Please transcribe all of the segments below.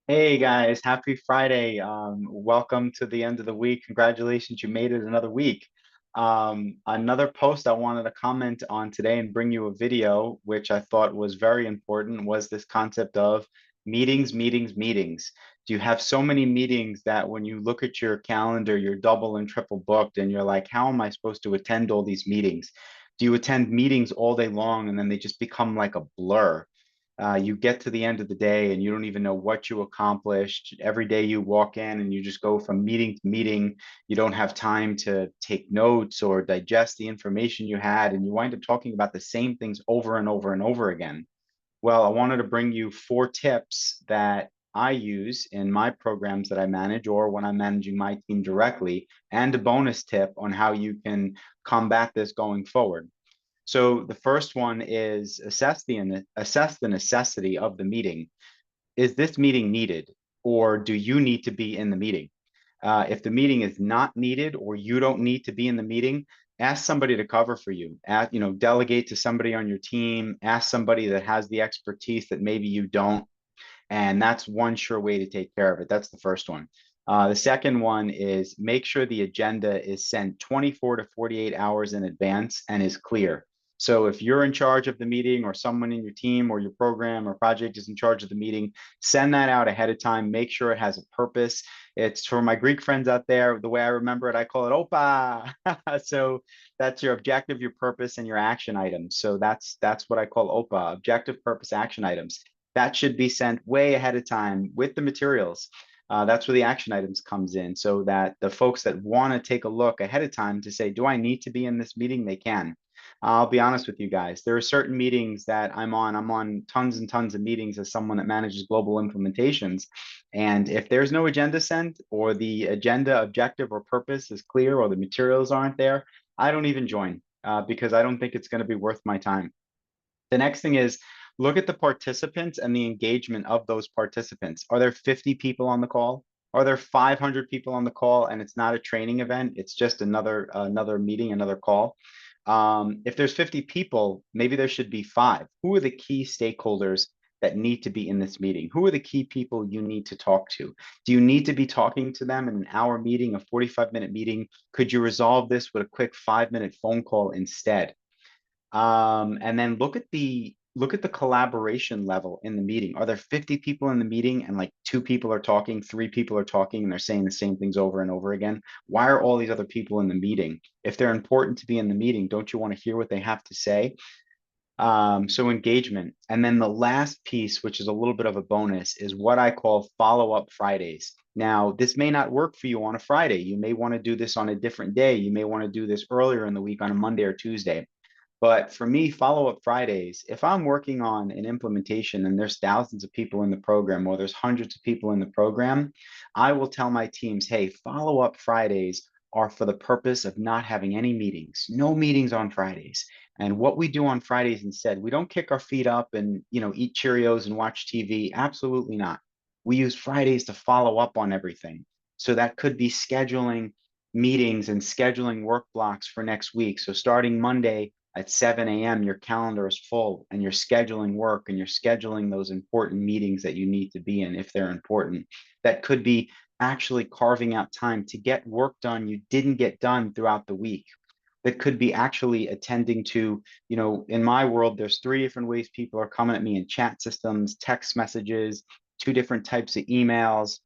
Hey guys, happy Friday. Welcome to the end of the week. Congratulations, you made it another week. Another post I wanted to comment on today and bring you a video, which I thought was very important, was this concept of meetings, meetings, meetings. Do you have so many meetings that when you look at your calendar, you're double and triple booked, and you're like, how am I supposed to attend all these meetings? Do you attend meetings all day long and then they just become like a blur? You get to the end of the day and you don't even know what you accomplished. Every day you walk in and you just go from meeting to meeting. You don't have time to take notes or digest the information you had, and you wind up talking about the same things over and over and over again. Well, I wanted to bring you four tips that I use in my programs that I manage or when I'm managing my team directly, and a bonus tip on how you can combat this going forward. So the first one is assess the necessity of the meeting. Is this meeting needed, or do you need to be in the meeting? If the meeting is not needed, or you don't need to be in the meeting, ask somebody to cover for you. Delegate to somebody on your team. Ask somebody that has the expertise that maybe you don't, and that's one sure way to take care of it. That's the first one. The second one is make sure the agenda is sent 24 to 48 hours in advance and is clear. So if you're in charge of the meeting or someone in your team or your program or project is in charge of the meeting, send that out ahead of time. Make sure it has a purpose. It's for my Greek friends out there. The way I remember it, I call it OPA. So that's your objective, your purpose, and your action items. So that's what I call OPA, objective, purpose, action items. That should be sent way ahead of time with the materials. That's where the action items comes in, so that the folks that want to take a look ahead of time to say, do I need to be in this meeting? They can. I'll be honest with you guys. There are certain meetings that I'm on. I'm on tons and tons of meetings as someone that manages global implementations. And if there's no agenda sent, or the agenda objective or purpose is clear, or the materials aren't there, I don't even join because I don't think it's going to be worth my time. The next thing is look at the participants and the engagement of those participants. Are there 50 people on the call? Are there 500 people on the call and it's not a training event? It's just another meeting, another call. If there's 50 people, maybe there should be five. Who are the key stakeholders that need to be in this meeting? Who are the key people you need to talk to? Do you need to be talking to them in an hour meeting, a 45-minute meeting? Could you resolve this with a quick 5-minute phone call instead? And then look at the collaboration level in the meeting. Are there 50 people in the meeting and like two people are talking, three people are talking, and they're saying the same things over and over again? Why are all these other people in the meeting? If they're important to be in the meeting, don't you want to hear what they have to say? So engagement. And then the last piece, which is a little bit of a bonus, is what I call follow-up Fridays. Now, this may not work for you on a Friday. You may want to do this on a different day. You may want to do this earlier in the week on a Monday or Tuesday. But for me, follow-up Fridays, if I'm working on an implementation and there's thousands of people in the program or there's hundreds of people in the program, I will tell my teams, hey, follow-up Fridays are for the purpose of not having any meetings, no meetings on Fridays. And what we do on Fridays instead, we don't kick our feet up and eat Cheerios and watch TV. Absolutely not. We use Fridays to follow up on everything. So that could be scheduling meetings and scheduling work blocks for next week. So starting Monday, at 7 a.m., your calendar is full and you're scheduling work and you're scheduling those important meetings that you need to be in if they're important. That could be actually carving out time to get work done you didn't get done throughout the week. That could be actually attending to, in my world, there's three different ways people are coming at me in chat systems, text messages, two different types of emails,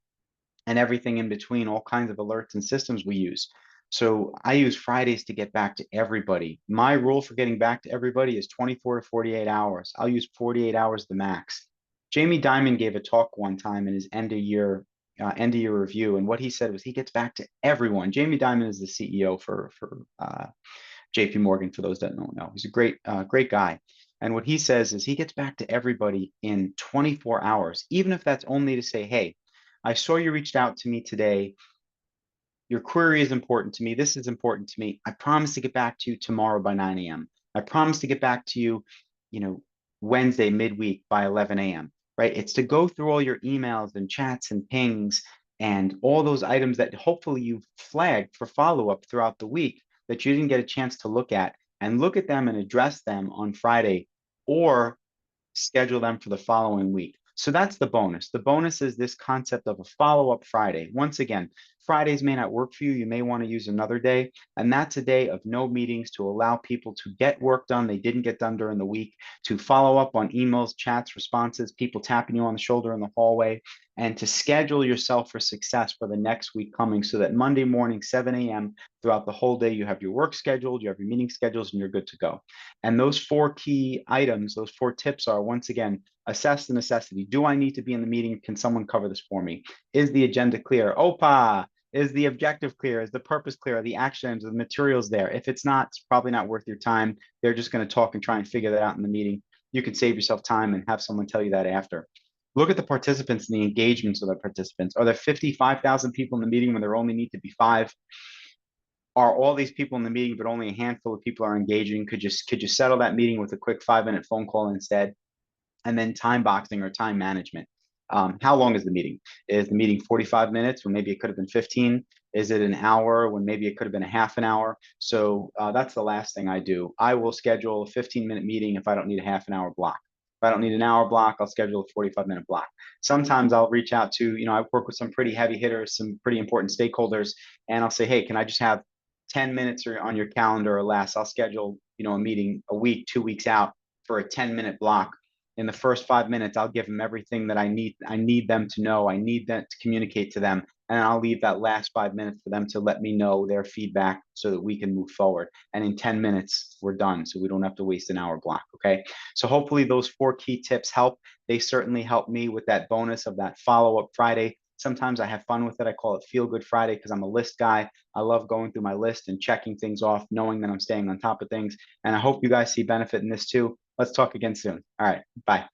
and everything in between, all kinds of alerts and systems we use. So I use Fridays to get back to everybody. My rule for getting back to everybody is 24 to 48 hours. I'll use 48 hours the max. Jamie Dimon gave a talk one time in his end of year review, and what he said was he gets back to everyone. Jamie Dimon is the CEO for JP Morgan. For those that don't know, he's a great guy. And what he says is he gets back to everybody in 24 hours, even if that's only to say, hey, I saw you reached out to me today. Your query is important to me. This is important to me. I promise to get back to you tomorrow by 9 a.m. I promise to get back to you, you know, Wednesday midweek by 11 a.m. Right? It's to go through all your emails and chats and pings and all those items that hopefully you've flagged for follow-up throughout the week that you didn't get a chance to look at, and look at them and address them on Friday or schedule them for the following week. So that's the bonus. The bonus is this concept of a follow-up Friday. Once again, Fridays may not work for you. You may want to use another day. And that's a day of no meetings to allow people to get work done they didn't get done during the week, to follow up on emails, chats, responses, people tapping you on the shoulder in the hallway, and to schedule yourself for success for the next week coming so that Monday morning, 7 a.m., throughout the whole day, you have your work scheduled, you have your meeting schedules, and you're good to go. And those four key items, those four tips are, once again, assess the necessity. Do I need to be in the meeting? Can someone cover this for me? Is the agenda clear? Opa! Is the objective clear? Is the purpose clear? Are the actions, the materials there? If it's not, it's probably not worth your time. They're just going to talk and try and figure that out in the meeting. You can save yourself time and have someone tell you that after. Look at the participants and the engagements of the participants. Are there 55,000 people in the meeting when there only need to be 5? Are all these people in the meeting, but only a handful of people are engaging? Could you settle that meeting with a quick 5-minute phone call instead? And then time boxing or time management. How long is the meeting? Is the meeting 45 minutes when maybe it could have been 15? Is it an hour when maybe it could have been a half an hour? So that's the last thing I do. I will schedule a 15-minute meeting if I don't need a half an hour block. If I don't need an hour block, I'll schedule a 45-minute block. Sometimes I'll reach out to, I work with some pretty heavy hitters, some pretty important stakeholders, and I'll say, hey, can I just have 10 minutes on your calendar or less? I'll schedule, a meeting a week, 2 weeks out for a 10-minute block. In the first 5 minutes, I'll give them everything that I need them to know. I need them to communicate to them. And I'll leave that last 5 minutes for them to let me know their feedback so that we can move forward. And in 10 minutes, we're done. So we don't have to waste an hour block. Okay. So hopefully those 4 key tips help. They certainly help me with that bonus of that follow-up Friday. Sometimes I have fun with it. I call it Feel Good Friday because I'm a list guy. I love going through my list and checking things off, knowing that I'm staying on top of things. And I hope you guys see benefit in this too. Let's talk again soon. All right. Bye.